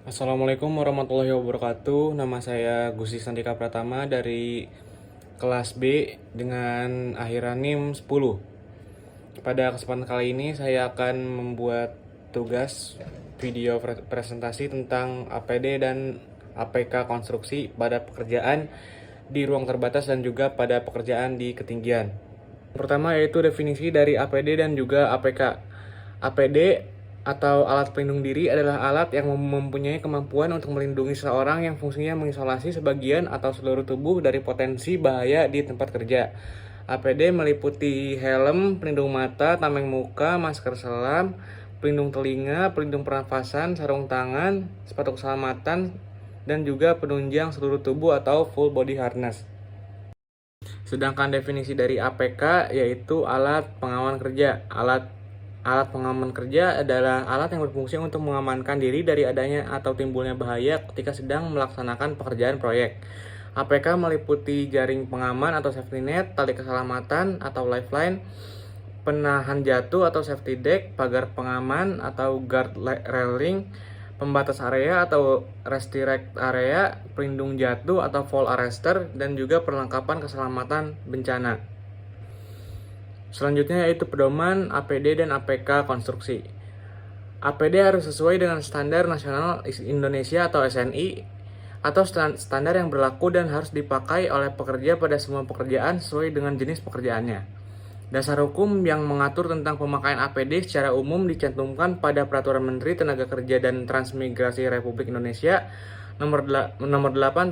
Assalamualaikum warahmatullahi wabarakatuh. Nama saya Gusti Sandika Pratama dari kelas B dengan akhiran NIM 10. Pada kesempatan kali ini saya akan membuat tugas video presentasi tentang APD dan APK konstruksi pada pekerjaan di ruang terbatas dan juga pada pekerjaan di ketinggian. Pertama yaitu definisi dari APD dan juga APK. APD atau alat pelindung diri adalah alat yang mempunyai kemampuan untuk melindungi seseorang yang fungsinya mengisolasi sebagian atau seluruh tubuh dari potensi bahaya di tempat kerja. APD meliputi helm, pelindung mata, tameng muka, masker selam, pelindung telinga, pelindung pernafasan, sarung tangan, sepatu keselamatan, dan juga penunjang seluruh tubuh atau full body harness. Sedangkan definisi dari APK yaitu alat pengaman kerja. Alat pengaman kerja adalah alat yang berfungsi untuk mengamankan diri dari adanya atau timbulnya bahaya ketika sedang melaksanakan pekerjaan proyek. APK meliputi jaring pengaman atau safety net, tali keselamatan atau lifeline, penahan jatuh atau safety deck, pagar pengaman atau guard railing, pembatas area atau restrict area, pelindung jatuh atau fall arrestor, dan juga perlengkapan keselamatan bencana. Selanjutnya yaitu pedoman APD dan APK konstruksi. APD harus sesuai dengan standar nasional Indonesia atau SNI atau standar yang berlaku dan harus dipakai oleh pekerja pada semua pekerjaan sesuai dengan jenis pekerjaannya. Dasar hukum yang mengatur tentang pemakaian APD secara umum dicantumkan pada Peraturan Menteri Tenaga Kerja dan Transmigrasi Republik Indonesia nomor 8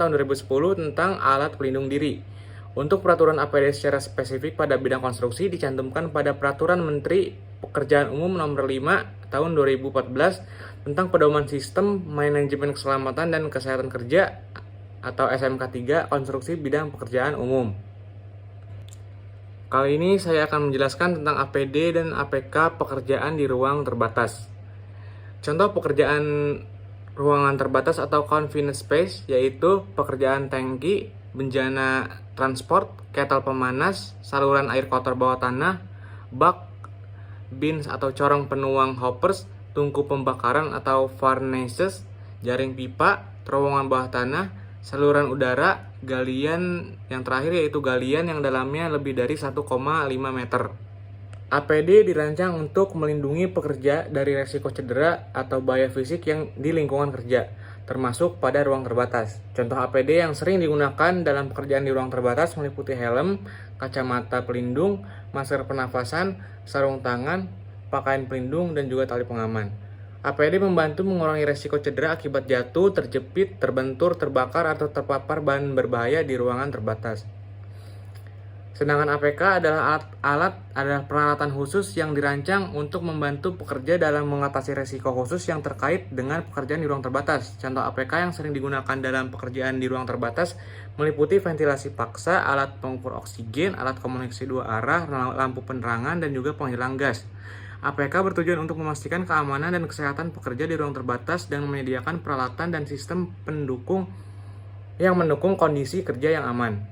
tahun 2010 tentang alat pelindung diri. Untuk peraturan APD secara spesifik pada bidang konstruksi dicantumkan pada Peraturan Menteri Pekerjaan Umum nomor 5 tahun 2014 tentang pedoman sistem manajemen keselamatan dan kesehatan kerja atau SMK 3 konstruksi bidang pekerjaan umum. Kali ini saya akan menjelaskan tentang APD dan APK pekerjaan di ruang terbatas. Contoh pekerjaan ruangan terbatas atau confined space yaitu pekerjaan tangki, bejana transport, kettle pemanas, saluran air kotor bawah tanah, bak, bins atau corong penuang hoppers, tungku pembakaran atau furnaces, jaring pipa, terowongan bawah tanah, saluran udara, galian yang terakhir yaitu galian yang dalamnya lebih dari 1,5 meter. APD dirancang untuk melindungi pekerja dari risiko cedera atau bahaya fisik yang di lingkungan kerja, termasuk pada ruang terbatas. Contoh APD yang sering digunakan dalam pekerjaan di ruang terbatas meliputi helm, kacamata pelindung, masker pernafasan, sarung tangan, pakaian pelindung, dan juga tali pengaman. APD membantu mengurangi risiko cedera akibat jatuh, terjepit, terbentur, terbakar, atau terpapar bahan berbahaya di ruangan terbatas. Sedangkan APK adalah peralatan khusus yang dirancang untuk membantu pekerja dalam mengatasi risiko khusus yang terkait dengan pekerjaan di ruang terbatas. Contoh APK yang sering digunakan dalam pekerjaan di ruang terbatas meliputi ventilasi paksa, alat pengukur oksigen, alat komunikasi dua arah, lampu penerangan, dan juga penghilang gas. APK bertujuan untuk memastikan keamanan dan kesehatan pekerja di ruang terbatas dan menyediakan peralatan dan sistem pendukung yang mendukung kondisi kerja yang aman.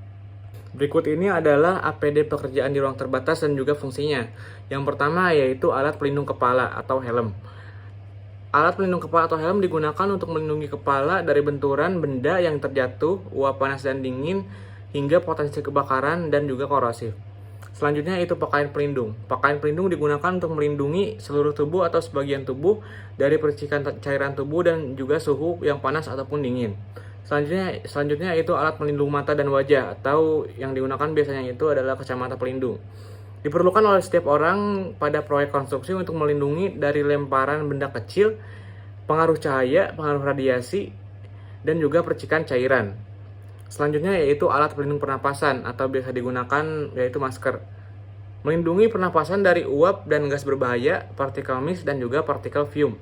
Berikut ini adalah APD pekerjaan di ruang terbatas dan juga fungsinya. Yang pertama yaitu alat pelindung kepala atau helm. Alat pelindung kepala atau helm digunakan untuk melindungi kepala dari benturan benda yang terjatuh, uap panas dan dingin, hingga potensi kebakaran dan juga korosif. Selanjutnya yaitu pakaian pelindung. Pakaian pelindung digunakan untuk melindungi seluruh tubuh atau sebagian tubuh dari percikan cairan tubuh dan juga suhu yang panas ataupun dingin. Selanjutnya itu alat pelindung mata dan wajah atau yang digunakan biasanya itu adalah kacamata pelindung. Diperlukan oleh setiap orang pada proyek konstruksi untuk melindungi dari lemparan benda kecil, pengaruh cahaya, pengaruh radiasi, dan juga percikan cairan. Selanjutnya yaitu alat pelindung pernapasan atau biasa digunakan yaitu masker. Melindungi pernapasan dari uap dan gas berbahaya, partikel mist, dan juga partikel fume.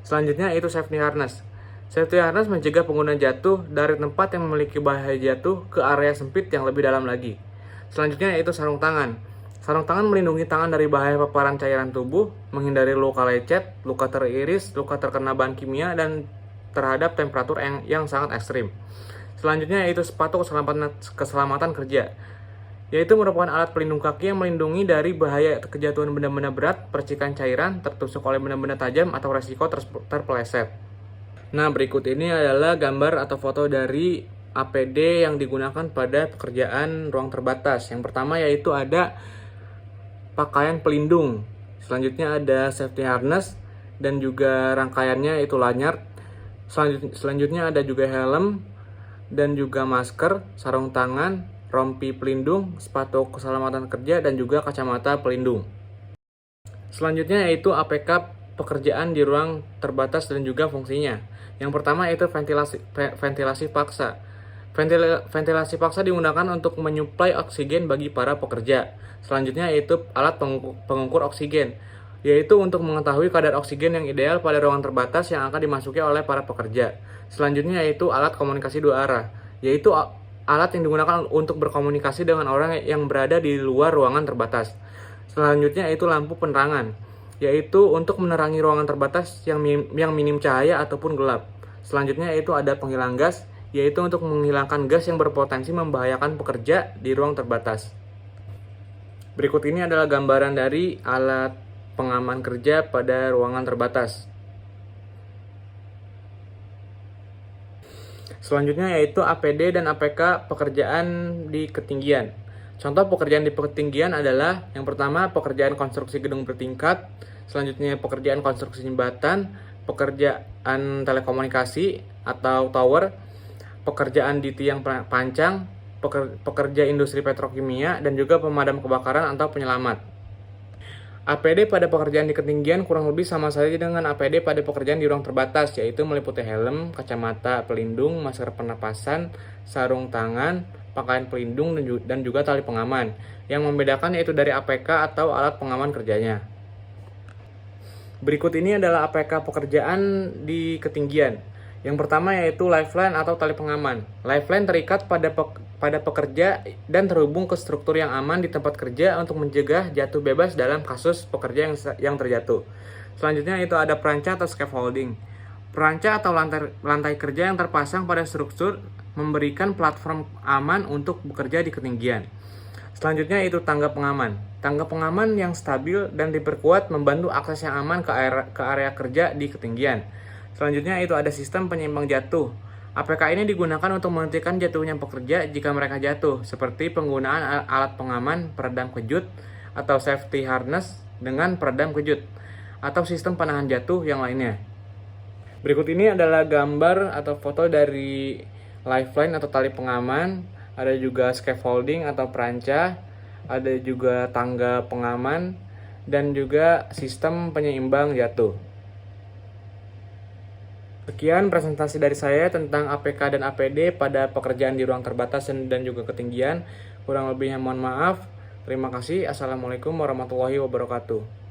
Selanjutnya yaitu safety harness. Safety harness mencegah pengguna jatuh dari tempat yang memiliki bahaya jatuh ke area sempit yang lebih dalam lagi. Selanjutnya yaitu sarung tangan. Sarung tangan melindungi tangan dari bahaya paparan cairan tubuh, menghindari luka lecet, luka teriris, luka terkena bahan kimia, dan terhadap temperatur yang sangat ekstrim. Selanjutnya yaitu sepatu keselamatan kerja, yaitu merupakan alat pelindung kaki yang melindungi dari bahaya kejatuhan benda-benda berat, percikan cairan, tertusuk oleh benda-benda tajam, atau resiko terpeleset. Nah, berikut ini adalah gambar atau foto dari APD yang digunakan pada pekerjaan ruang terbatas. Yang pertama yaitu ada pakaian pelindung. Selanjutnya ada safety harness dan juga rangkaiannya itu lanyard. Selanjutnya ada juga helm dan juga masker, sarung tangan, rompi pelindung, sepatu keselamatan kerja dan juga kacamata pelindung. Selanjutnya yaitu APK pekerjaan di ruang terbatas dan juga fungsinya. Yang pertama yaitu ventilasi paksa. Ventilasi paksa digunakan untuk menyuplai oksigen bagi para pekerja. Selanjutnya yaitu alat pengukur oksigen, yaitu untuk mengetahui kadar oksigen yang ideal pada ruangan terbatas yang akan dimasuki oleh para pekerja. Selanjutnya yaitu alat komunikasi dua arah, yaitu alat yang digunakan untuk berkomunikasi dengan orang yang berada di luar ruangan terbatas. Selanjutnya yaitu lampu penerangan, yaitu untuk menerangi ruangan terbatas yang minim cahaya ataupun gelap. Selanjutnya yaitu ada penghilang gas, yaitu untuk menghilangkan gas yang berpotensi membahayakan pekerja di ruang terbatas. Berikut ini adalah gambaran dari alat pengaman kerja pada ruangan terbatas. Selanjutnya yaitu APD dan APK pekerjaan di ketinggian. Contoh pekerjaan di ketinggian adalah yang pertama pekerjaan konstruksi gedung bertingkat, selanjutnya pekerjaan konstruksi jembatan, pekerjaan telekomunikasi atau tower, pekerjaan di tiang pancang, pekerja industri petrokimia, dan juga pemadam kebakaran atau penyelamat. APD pada pekerjaan di ketinggian kurang lebih sama saja dengan APD pada pekerjaan di ruang terbatas, yaitu meliputi helm, kacamata pelindung, masker pernapasan, sarung tangan, pakaian pelindung, dan juga tali pengaman. Yang membedakan yaitu dari APK atau alat pengaman kerjanya. Berikut ini adalah APK pekerjaan di ketinggian. Yang pertama yaitu lifeline atau tali pengaman. Lifeline terikat pada pekerja dan terhubung ke struktur yang aman di tempat kerja untuk mencegah jatuh bebas dalam kasus pekerja yang terjatuh. Selanjutnya itu ada peranca atau scaffolding. Peranca atau lantai kerja yang terpasang pada struktur memberikan platform aman untuk bekerja di ketinggian. Selanjutnya itu tangga pengaman. Tangga pengaman yang stabil dan diperkuat membantu akses yang aman ke area kerja di ketinggian. Selanjutnya itu ada sistem penyeimbang jatuh. APK ini digunakan untuk menghentikan jatuhnya pekerja jika mereka jatuh, seperti penggunaan alat pengaman peredam kejut atau safety harness dengan peredam kejut, atau sistem panahan jatuh yang lainnya. Berikut ini adalah gambar atau foto dari lifeline atau tali pengaman, ada juga scaffolding atau peranca, ada juga tangga pengaman, dan juga sistem penyeimbang jatuh. Sekian presentasi dari saya tentang APK dan APD pada pekerjaan di ruang terbatas dan juga ketinggian. Kurang lebihnya mohon maaf. Terima kasih. Assalamualaikum warahmatullahi wabarakatuh.